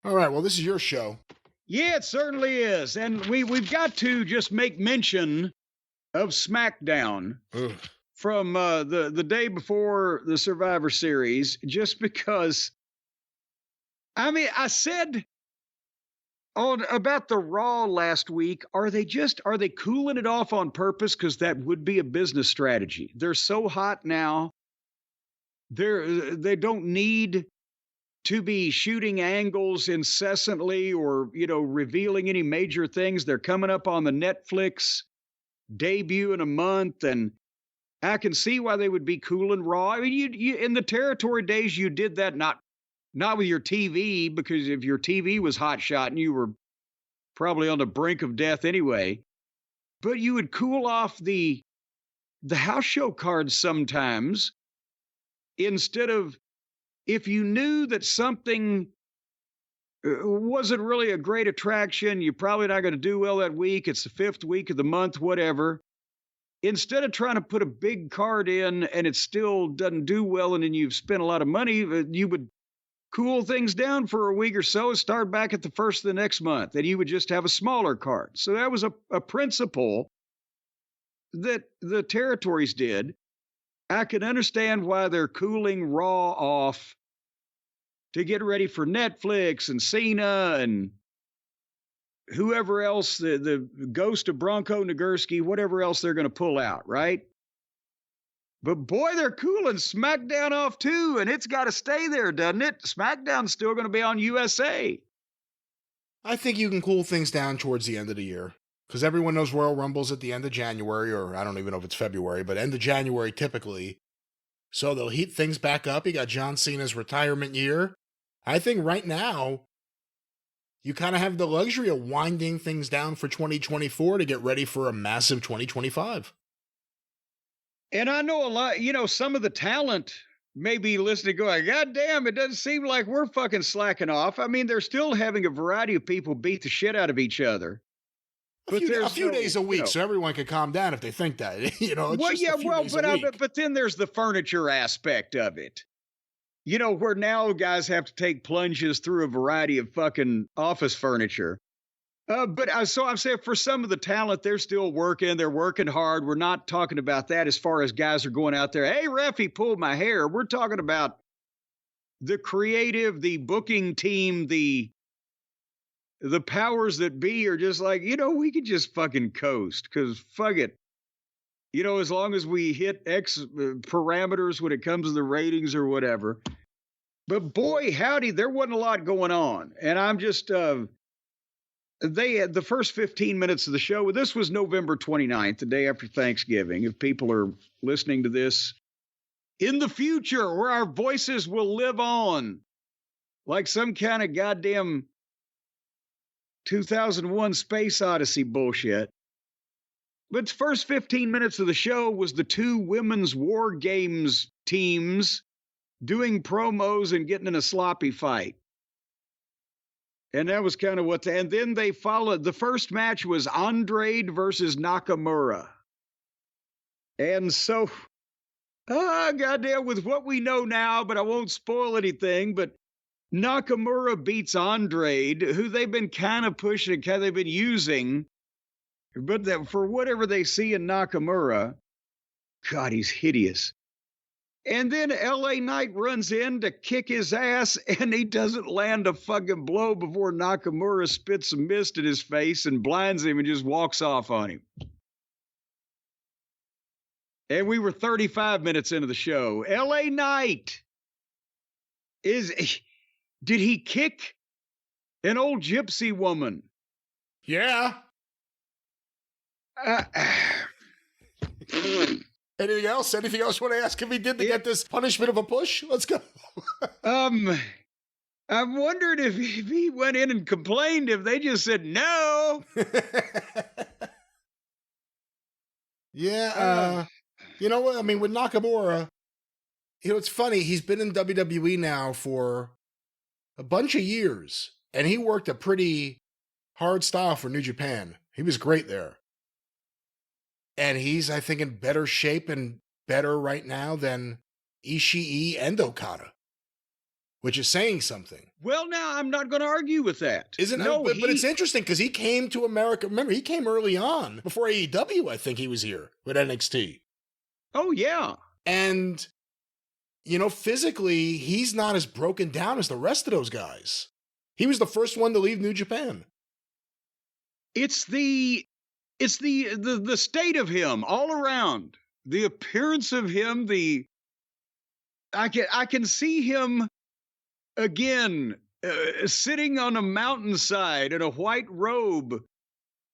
All right, well, this is your show. Yeah, it certainly is. And we've got to just make mention of Smackdown Ugh. from the day before the Survivor Series, just because. I mean, I said on about the Raw last week, are they cooling it off on purpose? Because that would be a business strategy. They're so hot now. They don't need to be shooting angles incessantly or revealing any major things. They're coming up on the Netflix debut in a month, and I can see why they would be cool and Raw. I mean, you in the territory days, you did that not with your TV, because if your TV was hot shot and you were probably on the brink of death anyway, but you would cool off the house show cards sometimes, instead of, if you knew that something wasn't really a great attraction, you're probably not going to do well that week. It's the fifth week of the month, whatever. Instead of trying to put a big card in and it still doesn't do well, and then you've spent a lot of money, you would cool things down for a week or so and start back at the first of the next month, and you would just have a smaller card. So that was a principle that the territories did. I can understand why they're cooling Raw off to get ready for Netflix and Cena and whoever else, the ghost of Bronco Nagurski, whatever else they're going to pull out, right? But boy, they're cooling SmackDown off too, and it's got to stay there, doesn't it? SmackDown's still going to be on USA. I think you can cool things down towards the end of the year, because everyone knows Royal Rumble's at the end of January, or I don't even know if it's February, but end of January typically. So they'll heat things back up. You got John Cena's retirement year. I think right now, you kind of have the luxury of winding things down for 2024 to get ready for a massive 2025. And I know a lot, some of the talent may be listening going, God damn, it doesn't seem like we're fucking slacking off. I mean, they're still having a variety of people beat the shit out of each other. A few days a week, so everyone can calm down if they think that. But then there's the furniture aspect of it. Where now guys have to take plunges through a variety of fucking office furniture. So I'm saying for some of the talent, they're still working. They're working hard. We're not talking about that as far as guys are going out there. Hey, ref, he pulled my hair. We're talking about the creative, the booking team, the powers that be are just like, we could just fucking coast, because fuck it. As long as we hit X parameters when it comes to the ratings or whatever. But boy, howdy, there wasn't a lot going on. And I'm just, they had the first 15 minutes of the show. This was November 29th, the day after Thanksgiving. If people are listening to this in the future, where our voices will live on like some kind of goddamn 2001 Space Odyssey bullshit. But the first 15 minutes of the show was the two women's war games teams doing promos and getting in a sloppy fight. And that was kind of and then they followed. The first match was Andrade versus Nakamura. And so, goddamn, with what we know now, but I won't spoil anything, but Nakamura beats Andrade, who they've been kind of pushing, they've been using. But that for whatever they see in Nakamura, God, he's hideous. And then LA Knight runs in to kick his ass, and he doesn't land a fucking blow before Nakamura spits some mist in his face and blinds him and just walks off on him. And we were 35 minutes into the show. LA Knight did he kick an old gypsy woman? Yeah. Anything else? Anything else you want to ask if he did to get this punishment of a push? Let's go. I'm wondering if he went in and complained, if they just said no. Yeah. You know what? I mean, with Nakamura, it's funny. He's been in WWE now for a bunch of years, and he worked a pretty hard style for New Japan. He was great there. And he's, I think, in better shape and better right now than Ishii and Okada. which is saying something. Well, now I'm not going to argue with that. Isn't no, but it's interesting because he came to America. Remember, he came early on before AEW. I think he was here with NXT. Oh yeah, and physically he's not as broken down as the rest of those guys. He was the first one to leave New Japan. It's the state of him all around. The appearance of him. I can see him again sitting on a mountainside in a white robe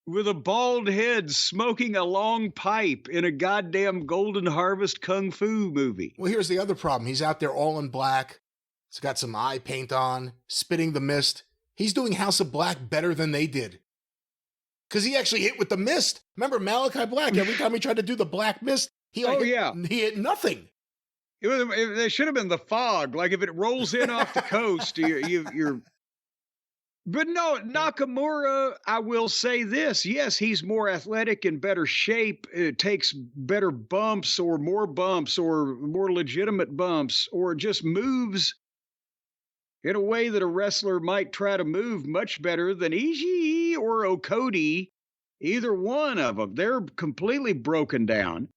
with a bald head, smoking a long pipe in a goddamn Golden Harvest Kung Fu movie. Well, here's the other problem. He's out there all in black. He's got some eye paint on, spitting the mist. He's doing House of Black better than they did. Because he actually hit with the mist. Remember Malachi Black? Every time he tried to do the black mist, he hit nothing. They should have been the fog. Like if it rolls in off the coast, you're. But no, Nakamura, I will say this. Yes, he's more athletic and better shape. It takes better bumps or more legitimate bumps or just moves in a way that a wrestler might try to move much better than Ishii or Okodi. Either one of them. They're completely broken down.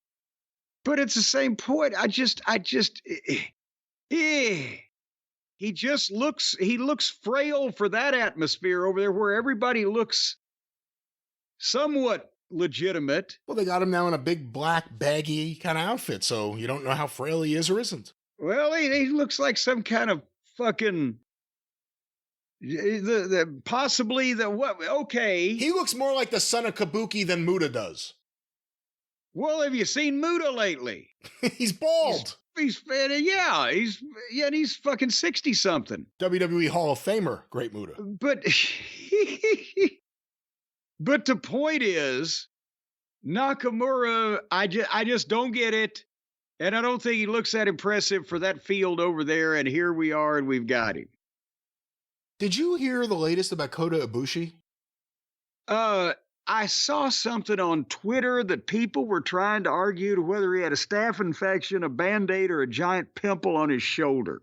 But it's the same point. He looks frail for that atmosphere over there where everybody looks somewhat legitimate. Well, they got him now in a big black baggy kind of outfit, so you don't know how frail he is or isn't. Well, he looks like some kind of fucking possibly the what? Okay, he looks more like the son of Kabuki than Muta does. Well, have you seen Muta lately? He's bald. He's fucking 60-something. WWE Hall of Famer, Great Muta. But the point is, Nakamura, I just don't get it. And I don't think he looks that impressive for that field over there. And here we are, and we've got him. Did you hear the latest about Kota Ibushi? I saw something on Twitter that people were trying to argue to whether he had a staph infection, a Band-Aid, or a giant pimple on his shoulder.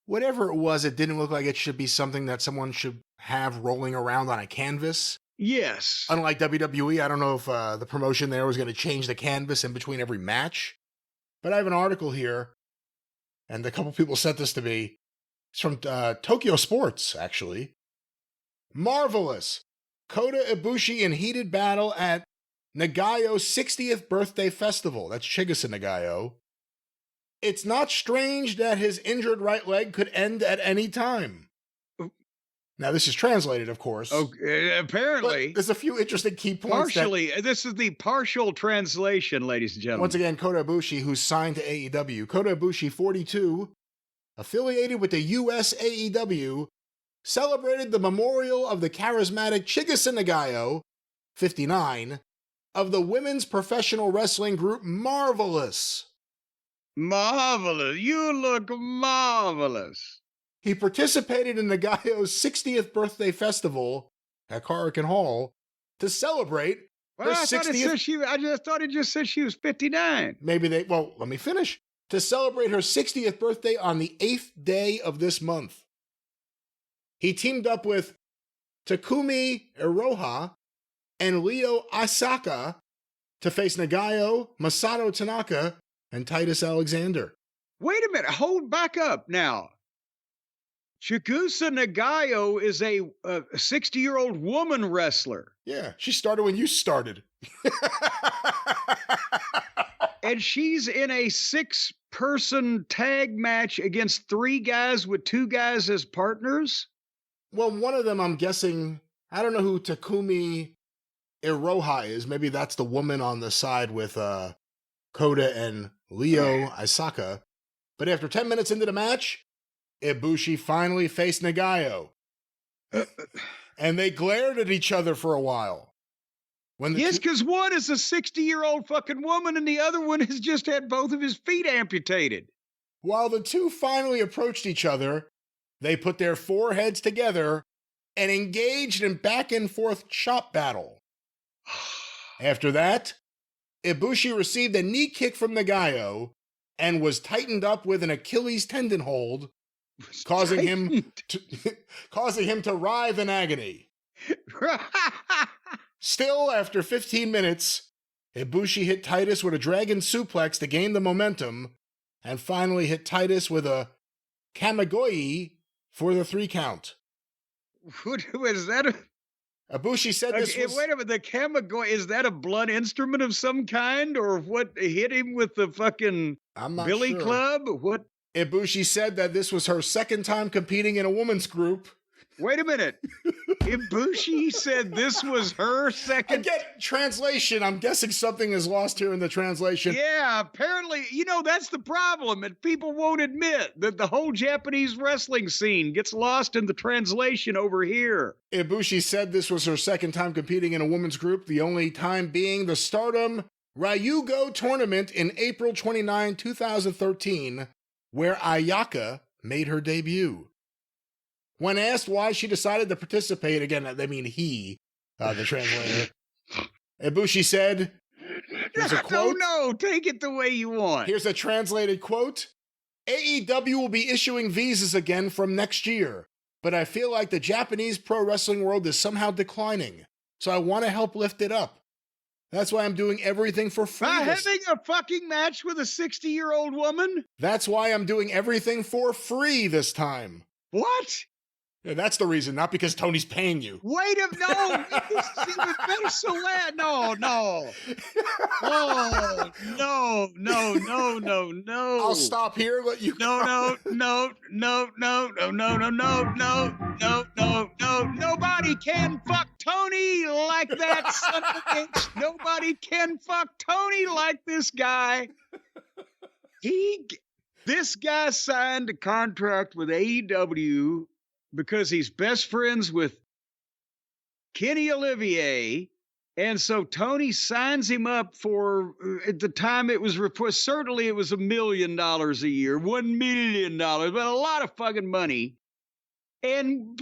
Whatever it was, it didn't look like it should be something that someone should have rolling around on a canvas. Yes. Unlike WWE, I don't know if the promotion there was going to change the canvas in between every match. But I have an article here, and a couple people sent this to me. It's from Tokyo Sports, actually. Marvelous. Kota Ibushi in heated battle at Nagayo's 60th birthday festival. That's Chigusa Nagayo. It's not strange that his injured right leg could end at any time. Now, this is translated, of course. Okay, apparently. But there's a few interesting key points. This is the partial translation, ladies and gentlemen. Once again, Kota Ibushi, who's signed to AEW. Kota Ibushi, 42, affiliated with the US AEW, celebrated the memorial of the charismatic Chigusa Nagayo, 59, of the women's professional wrestling group Marvelous. Marvelous. You look marvelous. He participated in Nagayo's 60th birthday festival at Korakuen Hall to celebrate her 60th... I just thought it just said she was 59. Let me finish. To celebrate her 60th birthday on the 8th day of this month. He teamed up with Takumi Iroha and Ryo Asaka to face Nagayo, Masato Tanaka, and Titus Alexander. Wait a minute. Hold back up now. Chigusa Nagayo is a 60-year-old woman wrestler. Yeah, she started when you started. And she's in a 6-person tag match against 3 guys with 2 guys as partners? Well, one of them, I'm guessing, I don't know who Takumi Iroha is. Maybe that's the woman on the side with Kota and Ryo Asaka. But after 10 minutes into the match, Ibushi finally faced Nagayo. And they glared at each other for a while. Yes, because one is a 60-year-old fucking woman and the other one has just had both of his feet amputated. While the two finally approached each other, they put their foreheads together and engaged in back-and-forth chop battle. After that, Ibushi received a knee kick from Nagayo and was tightened up with an Achilles tendon hold causing him to writhe in agony. Still, after 15 minutes, Ibushi hit Titus with a dragon suplex to gain the momentum, and finally hit Titus with a Kamigoye for the 3 count. What is that? Ibushi said this was... Wait a minute, the Kamigoye, is that a blunt instrument of some kind? Or what hit him with the fucking Billy Club? What? Ibushi said that this was her second time competing in a women's group. Wait a minute. Ibushi said this was her second... Again, translation. I'm guessing something is lost here in the translation. Yeah, apparently, that's the problem. And people won't admit that the whole Japanese wrestling scene gets lost in the translation over here. Ibushi said this was her second time competing in a women's group, the only time being the Stardom Ryugo tournament in April 29, 2013, where Ayaka made her debut. When asked why she decided to participate, again, they mean he, the translator, Ibushi said, here's a quote. No, take it the way you want. Here's a translated quote. AEW will be issuing visas again from next year, but I feel like the Japanese pro wrestling world is somehow declining, so I want to help lift it up. That's why I'm doing everything for free. Having a fucking match with a 60-year-old woman? That's why I'm doing everything for free this time. What? Yeah, that's the reason, not because Tony's paying you. Wait a no! Better so loud. No. Oh, no. I'll stop here. Let you. No. Nobody can fuck Tony like that son of a bitch. Nobody can fuck Tony like this guy. This guy signed a contract with AEW because he's best friends with Kenny Olivier. And so Tony signs him up for, at the time it was reported, certainly it was $1 million a year, $1 million, but a lot of fucking money. And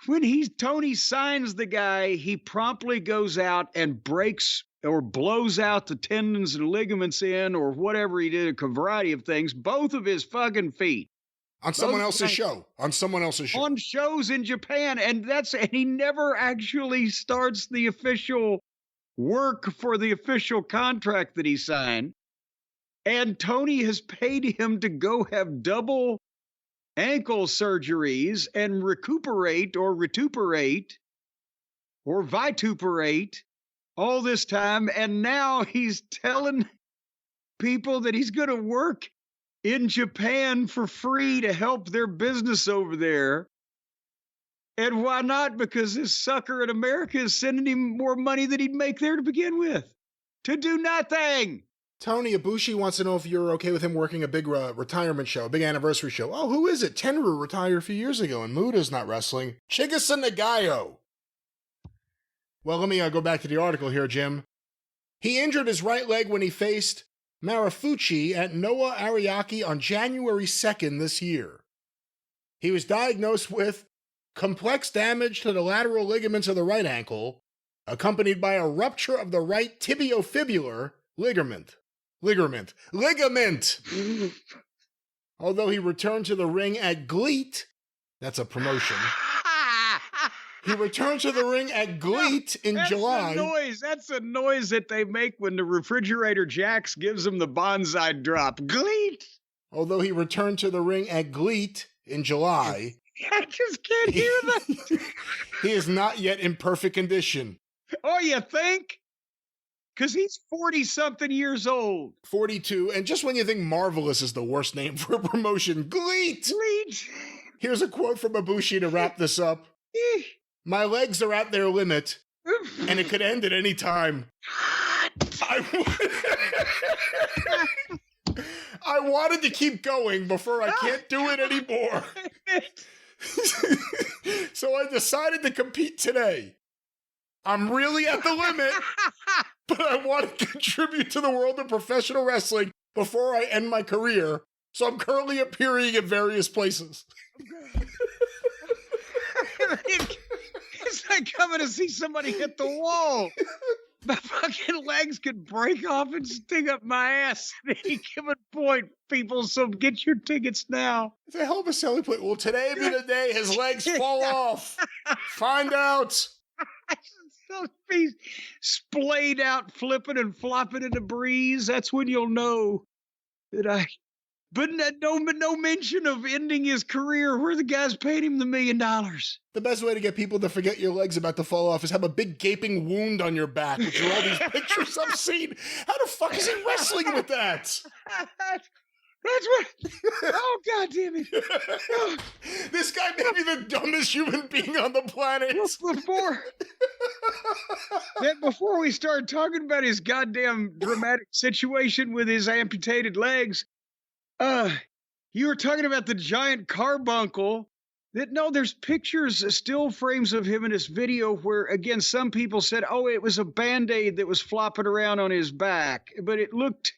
when Tony signs the guy, he promptly goes out and breaks or blows out the tendons and ligaments in, or whatever he did, a variety of things, both of his fucking feet. On someone else's show. On shows in Japan. And he never actually starts the official work for the official contract that he signed. And Tony has paid him to go have double ankle surgeries and recuperate or vituperate all this time. And now he's telling people that he's going to work in Japan for free to help their business over there. And why not? Because this sucker in America is sending him more money than he'd make there to begin with. To do nothing. Tony Ibushi wants to know if you're okay with him working a big retirement show, a big anniversary show. Oh, who is it? Tenryu retired a few years ago, and Muda's not wrestling. Chigusa Nagayo. Well, let me go back to the article here, Jim. He injured his right leg when he faced Marufuji at Noah Ariake on January 2nd this year. He was diagnosed with complex damage to the lateral ligaments of the right ankle, accompanied by a rupture of the right tibiofibular ligament. Although he returned to the ring at GLEAT, that's a promotion. He returned to the ring at GLEAT in July. That's the noise that they make when the refrigerator jacks gives them the bonsai drop. GLEAT! Although he returned to the ring at GLEAT in July. I just can't hear that. He is not yet in perfect condition. Oh, you think? Because he's 40-something years old. 42. And just when you think Marvelous is the worst name for a promotion, GLEAT! GLEAT! Here's a quote from Ibushi to wrap this up. My legs are at their limit, and it could end at any time. I wanted to keep going before I can't do it anymore. So I decided to compete today. I'm really at the limit, but I want to contribute to the world of professional wrestling before I end my career. So I'm currently appearing in various places. It's like coming to see somebody hit the wall. My fucking legs could break off and sting up my ass at any given point, people. So get your tickets now. It's a hell of a selling point. Will today be the day his legs fall off? Find out. So be splayed out, flipping and flopping in the breeze. That's when you'll know that I. But no mention of ending his career where the guy's paid him the $1 million. The best way to get people to forget your legs about to fall off is have a big gaping wound on your back, which are all these pictures I've seen. How the fuck is he wrestling with that? That's what. Oh, God damn it. Oh. This guy may be the dumbest human being on the planet. Before we start talking about his goddamn dramatic situation with his amputated legs, you were talking about the giant carbuncle. There's pictures, still frames of him in this video where, again, some people said, oh, it was a Band-Aid that was flopping around on his back. But it looked...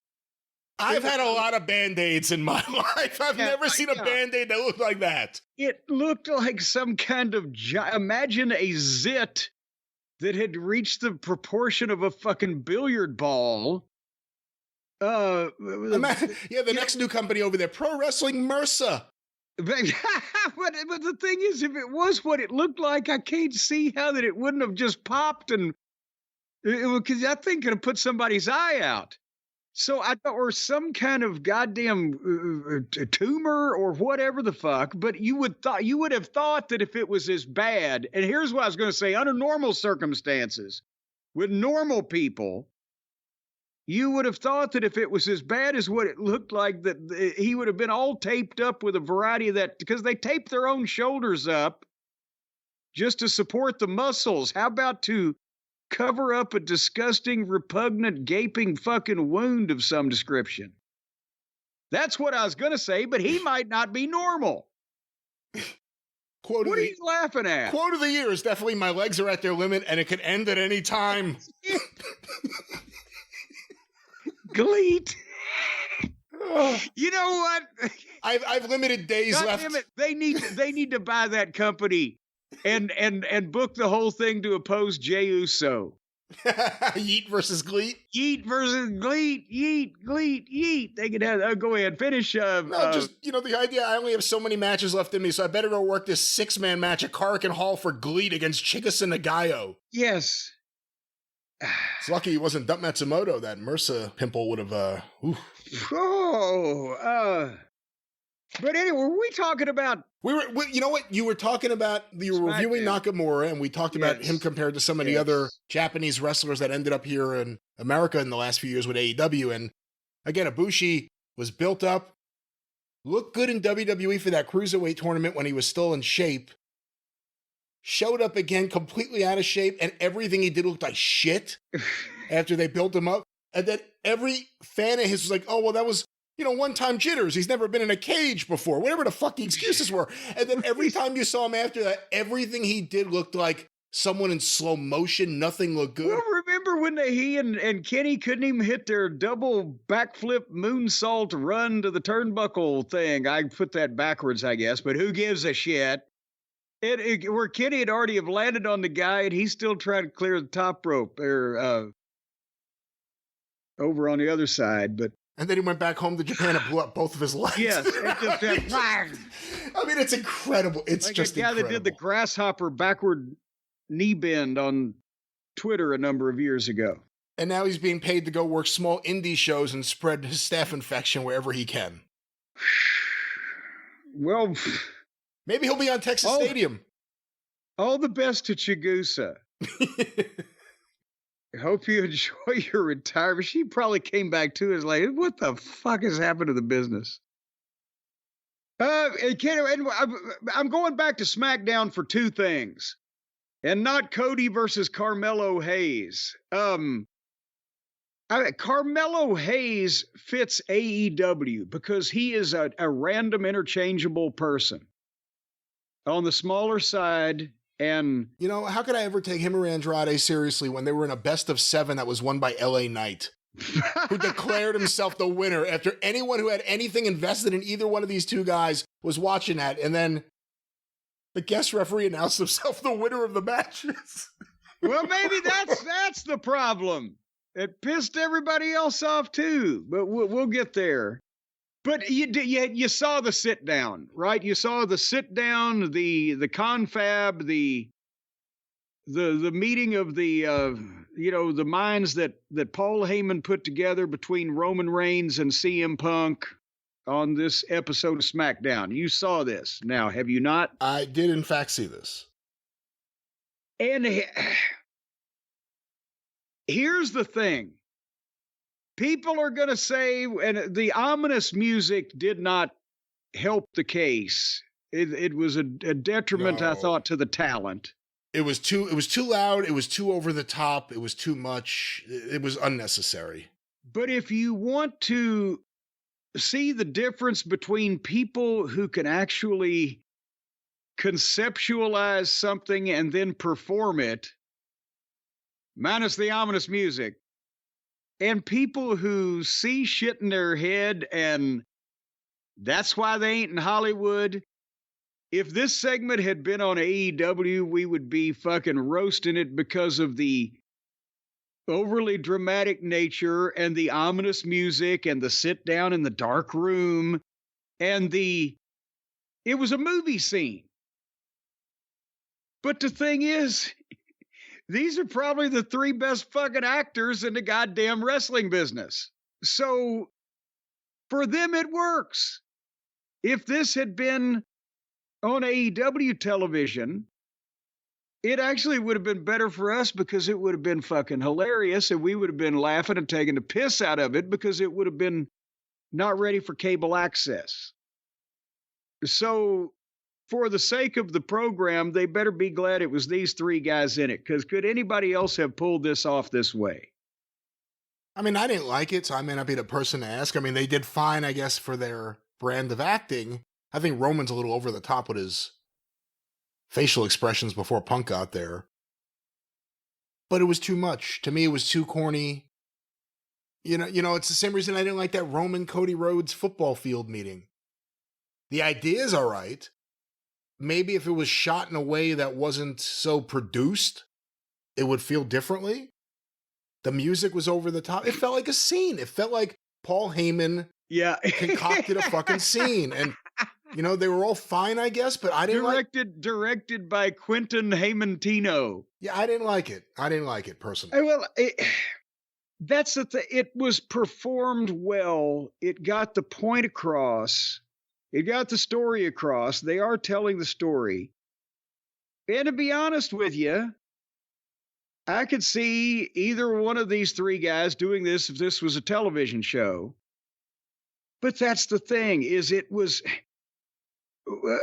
I've had a lot of Band-Aids in my life. I've never seen a Band-Aid that looked like that. It looked like some kind of... Imagine a zit that had reached the proportion of a fucking billiard ball. The next new company over there, Pro Wrestling MRSA. But the thing is, if it was what it looked like, I can't see how that it wouldn't have just popped, and because that thing could have put somebody's eye out. So I thought, or some kind of goddamn tumor or whatever the fuck. But you would have thought that if it was as bad, and here's what I was going to say: under normal circumstances, with normal people, you would have thought that if it was as bad as what it looked like, that he would have been all taped up with a variety of that, because they tape their own shoulders up just to support the muscles. How about to cover up a disgusting, repugnant, gaping fucking wound of some description? That's what I was going to say, but he might not be normal. What are you laughing at? Quote of the year is definitely, my legs are at their limit and it could end at any time. Gleet. You know what? I've limited days left. Damn it. They need to buy that company and book the whole thing to oppose Jey Uso. Yeet versus Gleet. Yeet versus Gleet. Yeet, Gleet, Yeet. They could have. Go ahead, finish. Just the idea. I only have so many matches left in me, so I better go work this 6-man match at Korakuen Hall for Gleet against Chikasa Nagayo. Yes. It's lucky he wasn't Dump Matsumoto. That MRSA pimple would have. But anyway, were we talking about? You know what? You were talking about. You were reviewing Nakamura, and we talked about him compared to some of the other Japanese wrestlers that ended up here in America in the last few years with AEW. And again, Ibushi was built up, looked good in WWE for that cruiserweight tournament when he was still in shape. Showed up again completely out of shape, and everything he did looked like shit after they built him up. And then every fan of his was like, oh, well, that was, one-time jitters. He's never been in a cage before, whatever the fuck the excuses were. And then every time you saw him after that, everything he did looked like someone in slow motion. Nothing looked good. Well, remember when he and Kenny couldn't even hit their double backflip moonsault run to the turnbuckle thing? I put that backwards, I guess, but who gives a shit? Where Kenny had already have landed on the guy, and he's still trying to clear the top rope or over on the other side. And then he went back home to Japan and blew up both of his legs. Yes, I mean, it's incredible. It's like just the guy incredible. That did the grasshopper backward knee bend on Twitter a number of years ago. And now he's being paid to go work small indie shows and spread his staph infection wherever he can. Well. Maybe he'll be on Texas Stadium. All the best to Chigusa. I hope you enjoy your retirement. She probably came back too and was like, what the fuck has happened to the business? I'm going back to SmackDown for two things. And not Cody versus Carmelo Hayes. Carmelo Hayes fits AEW because he is a random interchangeable person. On the smaller side, and... how could I ever take him or Andrade seriously when they were in a best of 7 that was won by LA Knight, who declared himself the winner after anyone who had anything invested in either one of these two guys was watching that, and then the guest referee announced himself the winner of the matches. Well, maybe that's the problem. It pissed everybody else off too, but we'll get there. But you saw the sit down, right? You saw the sit down, the confab, the meeting of the the minds that Paul Heyman put together between Roman Reigns and CM Punk on this episode of SmackDown. You saw this. Now, have you not? I did in fact see this. And here's the thing. People are going to say, and the ominous music did not help the case. It was a detriment, I thought, to the talent. It was too loud. It was too over the top. It was too much. It was unnecessary. But if you want to see the difference between people who can actually conceptualize something and then perform it, minus the ominous music, and people who see shit in their head and that's why they ain't in Hollywood. If this segment had been on AEW, we would be fucking roasting it because of the overly dramatic nature and the ominous music and the sit down in the dark room and it was a movie scene. But the thing is, these are probably the three best fucking actors in the goddamn wrestling business. So for them, it works. If this had been on AEW television, it actually would have been better for us because it would have been fucking hilarious and we would have been laughing and taking the piss out of it because it would have been not ready for cable access. So for the sake of the program, they better be glad it was these three guys in it, because could anybody else have pulled this off this way? I mean, I didn't like it, so I may not be the person to ask. I mean, they did fine, I guess, for their brand of acting. I think Roman's a little over the top with his facial expressions before Punk got there. But it was too much. To me, it was too corny. You know, it's the same reason I didn't like that Roman Cody Rhodes football field meeting. The idea is all right. Maybe if it was shot in a way that wasn't so produced, it would feel differently. The music was over the top. It felt like a scene. It felt like Paul Heyman concocted a fucking scene. And, you know, they were all fine, I guess, but I didn't Directed by Quentin Haymantino. Yeah, I didn't like it. I didn't like it personally. Well, that's the thing. It was performed well. It got the point across. It got the story across. They are telling the story. And to be honest with you, I could see either one of these three guys doing this if this was a television show. But that's the thing, is it was,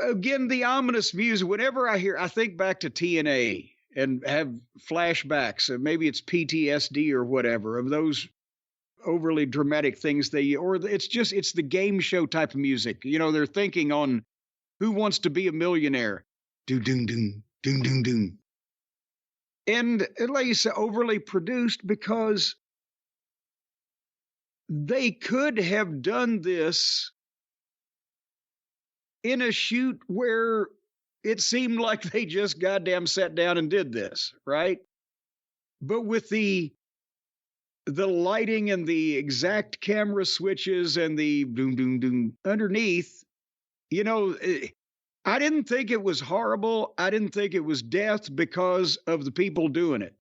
again, the ominous music. Whenever I think back to TNA and have flashbacks, and maybe it's PTSD or whatever, of those overly dramatic things it's the game show type of music. You know, they're thinking on Who Wants to Be a Millionaire? Doom, doom, doom, doom, doom, doom. And like you said, overly produced because they could have done this in a shoot where it seemed like they just goddamn sat down and did this, right? But with the lighting and the exact camera switches and the doom, doom, doom underneath, you know, I didn't think it was horrible. I didn't think it was death because of the people doing it.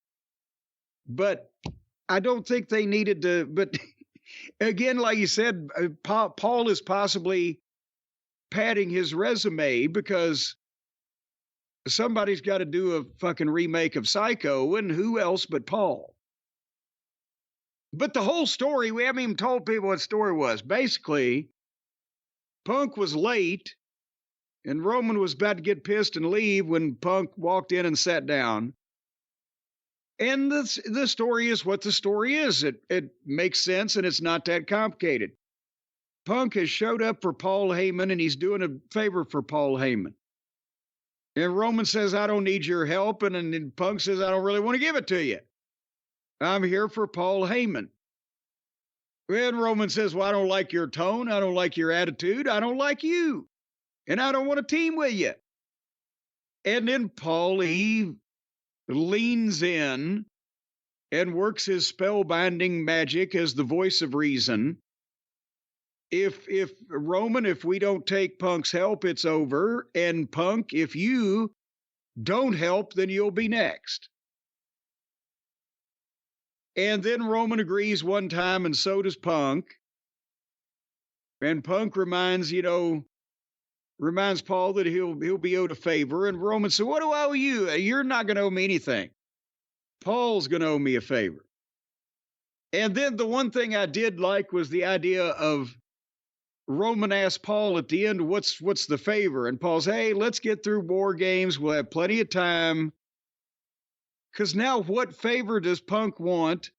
But I don't think they needed to. But again, like you said, Paul is possibly padding his resume because somebody's got to do a fucking remake of Psycho, and who else but Paul? But the whole story, we haven't even told people what the story was. Basically, Punk was late, and Roman was about to get pissed and leave when Punk walked in and sat down. And the story is what the story is. It makes sense, and it's not that complicated. Punk has showed up for Paul Heyman, and he's doing a favor for Paul Heyman. And Roman says, I don't need your help. And then Punk says, I don't really want to give it to you. I'm here for Paul Heyman. And Roman says, well, I don't like your tone. I don't like your attitude. I don't like you. And I don't want to team with you. And then Paul, he leans in and works his spellbinding magic as the voice of reason. If Roman, if we don't take Punk's help, it's over. And Punk, if you don't help, then you'll be next. And then Roman agrees one time, and so does Punk. And Punk reminds Paul that he'll be owed a favor. And Roman said, "What do I owe you? You're not going to owe me anything. Paul's going to owe me a favor." And then the one thing I did like was the idea of Roman asked Paul at the end, what's the favor? And Paul's, "Hey, let's get through War Games. We'll have plenty of time." Because now what favor does Punk want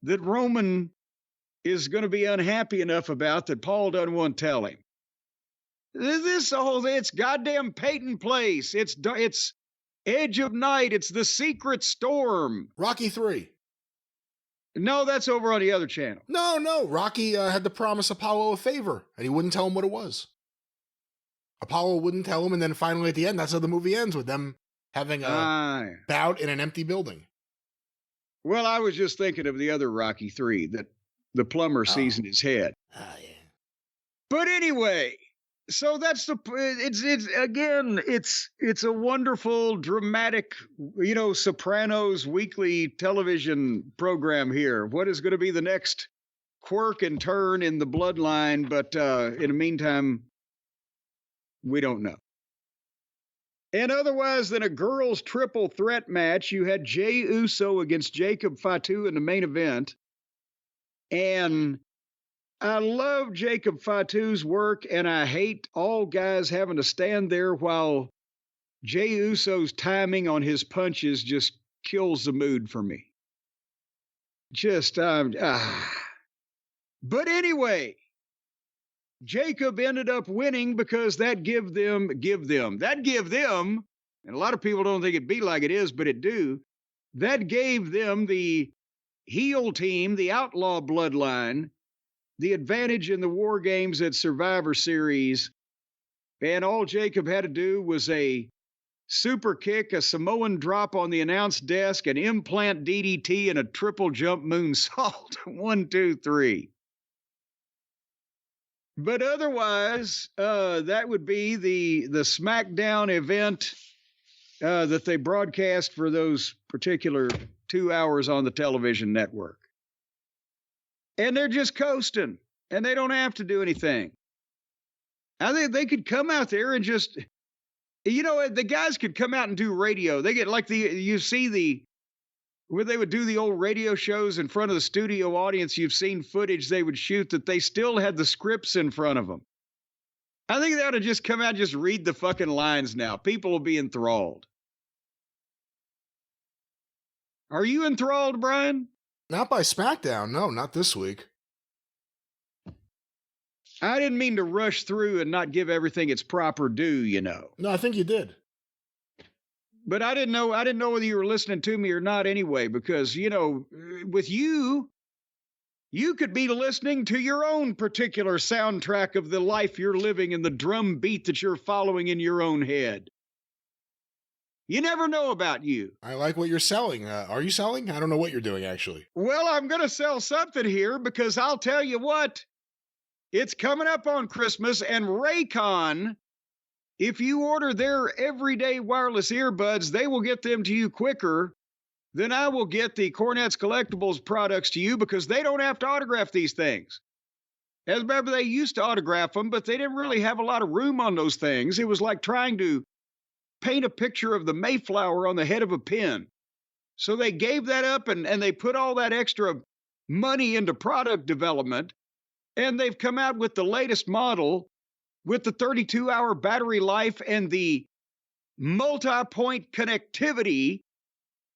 that Roman is going to be unhappy enough about that Paul doesn't want to tell him? It's goddamn Peyton Place. It's Edge of Night. It's The Secret Storm. Rocky 3. No, that's over on the other channel. No. Rocky had to promise Apollo a favor, and he wouldn't tell him what it was. Apollo wouldn't tell him, and then finally at the end, that's how the movie ends, with them having a bout in an empty building. Well, I was just thinking of the other Rocky 3 that the plumber sees in his head. Oh, yeah. But anyway, so that's it's a wonderful, dramatic, Sopranos weekly television program here. What is going to be the next quirk and turn in the bloodline? But in the meantime, we don't know. And otherwise than a girls' triple threat match, you had Jey Uso against Jacob Fatu in the main event. And I love Jacob Fatu's work, and I hate all guys having to stand there while Jey Uso's timing on his punches just kills the mood for me. But anyway, Jacob ended up winning because that give them, and a lot of people don't think it'd be like it is, but it do. That gave them, the heel team, the Outlaw Bloodline, the advantage in the War Games at Survivor Series. And all Jacob had to do was a super kick, a Samoan drop on the announce desk, an implant DDT, and a triple jump moonsault. 1, 2, 3. But otherwise, that would be the Smackdown event that they broadcast for those particular 2 hours on the television network. And they're just coasting, and they don't have to do anything. I think they could come out there and just, the guys could come out and do radio. They get like where they would do the old radio shows in front of the studio audience. You've seen footage they would shoot that they still had the scripts in front of them. I think they ought to just come out and just read the fucking lines now. People will be enthralled. Are you enthralled, Brian? Not by SmackDown. No, not this week. I didn't mean to rush through and not give everything its proper due, No, I think you did. But I didn't know whether you were listening to me or not anyway, because, with you could be listening to your own particular soundtrack of the life you're living and the drum beat that you're following in your own head. You never know about you. I like what you're selling. Are you selling? I don't know what you're doing, actually. Well, I'm going to sell something here, because I'll tell you what, it's coming up on Christmas, and Raycon, if you order their everyday wireless earbuds, they will get them to you quicker than I will get the Cornette's Collectibles products to you, because they don't have to autograph these things. As remember, they used to autograph them, but they didn't really have a lot of room on those things. It was like trying to paint a picture of the Mayflower on the head of a pin. So they gave that up, and they put all that extra money into product development, and they've come out with the latest model with the 32-hour battery life and the multi-point connectivity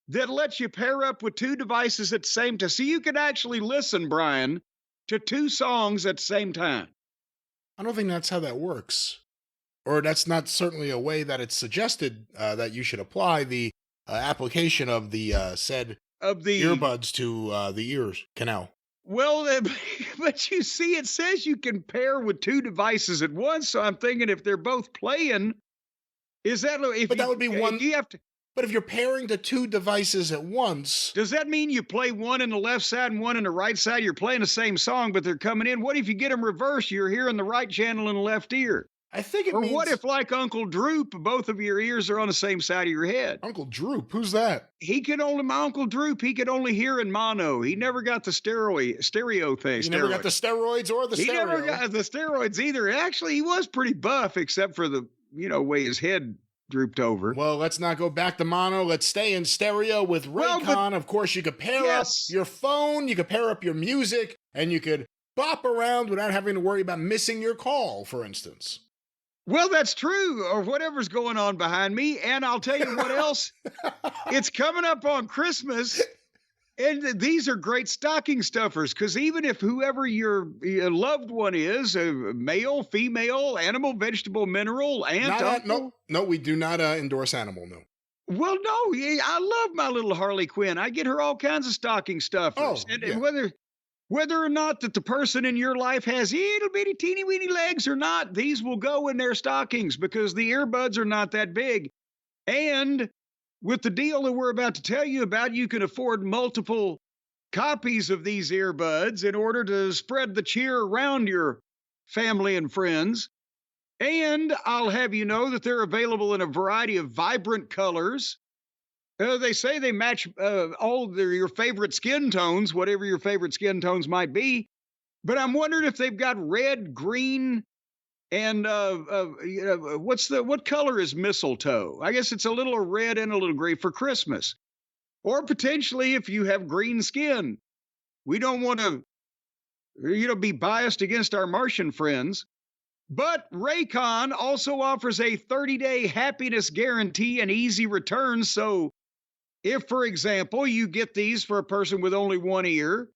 that lets you pair up with 2 devices at the same time. So you can actually listen, Brian, to 2 songs at the same time. I don't think that's how that works. Or that's not certainly a way that it's suggested that you should apply the application of the earbuds to the ears canal. Well, but you see, it says you can pair with 2 devices at once. So I'm thinking if they're both playing, is that? But that would be one. But if you're pairing the two devices at once, Does that mean you play one in the left side and one in the right side? You're playing the same song, but they're coming in. What if you get them reversed? You're hearing the right channel in the left ear. I think it Or means... what if, like Uncle Droop, both of your ears are on the same side of your head? Uncle Droop, who's that? My Uncle Droop, he could only hear in mono. He never got the stereo thing. He never got the steroids or the stereo. He never got the steroids either. Actually, he was pretty buff, except for the, way his head drooped over. Well, let's not go back to mono. Let's stay in stereo with Raycon. Of course, you could pair up your phone, you could pair up your music, and you could bop around without having to worry about missing your call, for instance. Well, that's true, or whatever's going on behind me. And I'll tell you what else. It's coming up on Christmas, and these are great stocking stuffers, because even if whoever your loved one is, male, female, animal, vegetable, mineral, uncle. No, we do not endorse animal, no. Well, no, I love my little Harley Quinn. I get her all kinds of stocking stuffers. And whether or not that the person in your life has ittle bitty teeny weeny legs or not, these will go in their stockings because the earbuds are not that big. And with the deal that we're about to tell you about, you can afford multiple copies of these earbuds in order to spread the cheer around your family and friends. And I'll have you know that they're available in a variety of vibrant colors. They say they match all your favorite skin tones, whatever your favorite skin tones might be. But I'm wondering if they've got red, green, and what color is mistletoe? I guess it's a little red and a little gray for Christmas. Or potentially if you have green skin. We don't want to, be biased against our Martian friends. But Raycon also offers a 30-day happiness guarantee and easy returns. So if, for example, you get these for a person with only one ear,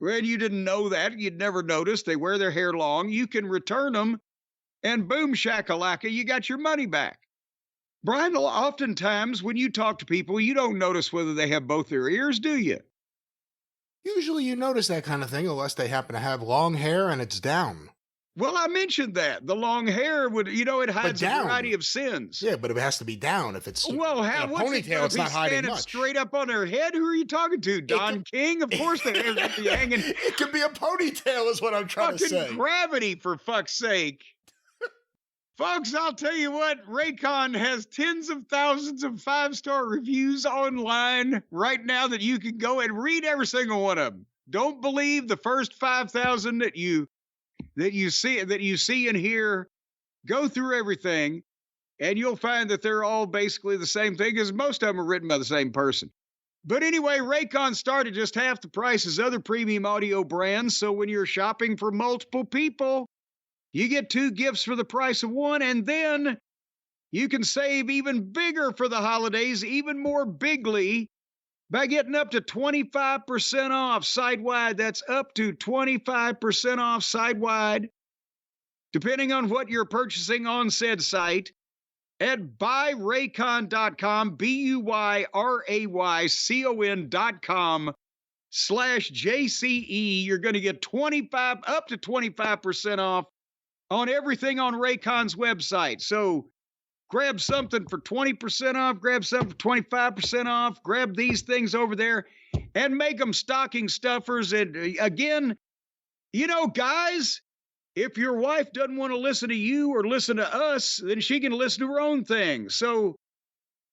and you didn't know that, you'd never noticed, they wear their hair long, you can return them, and boom shakalaka, you got your money back. Brian, oftentimes when you talk to people, you don't notice whether they have both their ears, do you? Usually you notice that kind of thing unless they happen to have long hair and it's down. Well, I mentioned that. The long hair would, it hides a variety of sins. Yeah, but it has to be down if it's in a ponytail, it's not hiding much. Straight up on their head? Who are you talking to? Don King? Of course they have to be hanging. It could be a ponytail is what I'm trying to say. Gravity, for fuck's sake. Folks, I'll tell you what, Raycon has tens of thousands of 5-star reviews online right now that you can go and read every single one of them. Don't believe the first 5,000 that you see and hear. Go through everything, and you'll find that they're all basically the same thing, because most of them are written by the same person. But anyway, Raycon started just half the price as other premium audio brands, so when you're shopping for multiple people, you get 2 gifts for the price of one, and then you can save even bigger for the holidays, even more bigly, by getting up to 25% off site-wide. That's up to 25% off site-wide, depending on what you're purchasing on said site, at buyraycon.com, buyraycon.com/JCE. You're going to get up to 25% off on everything on Raycon's website. So grab something for 20% off, grab something for 25% off, grab these things over there and make them stocking stuffers. And again, guys, if your wife doesn't want to listen to you or listen to us, then she can listen to her own thing. So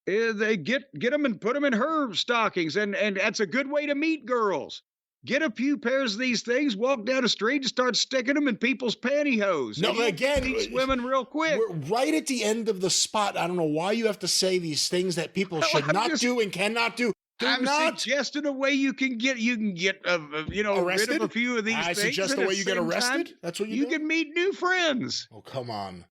they get them and put them in her stockings. And that's a good way to meet girls. Get a few pairs of these things, walk down the street, and start sticking them in people's pantyhose. No, again, meet women real quick. We're right at the end of the spot. I don't know why you have to say these things that people should not do and cannot do. I'm suggesting a way you can get arrested? Rid of a few of these things. I suggest the way you get arrested? That's what you do? You can meet new friends. Oh, come on.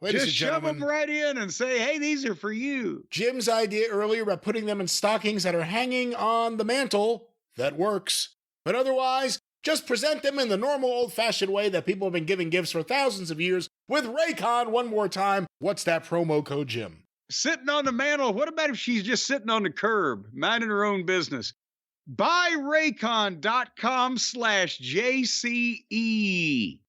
Just shove them right in and say, hey, these are for you. Jim's idea earlier about putting them in stockings that are hanging on the mantle, that works. But otherwise, just present them in the normal old-fashioned way that people have been giving gifts for thousands of years with Raycon. One more time, what's that promo code, Jim? Sitting on the mantle. What about if she's just sitting on the curb, minding her own business? Buyraycon.com/JCE.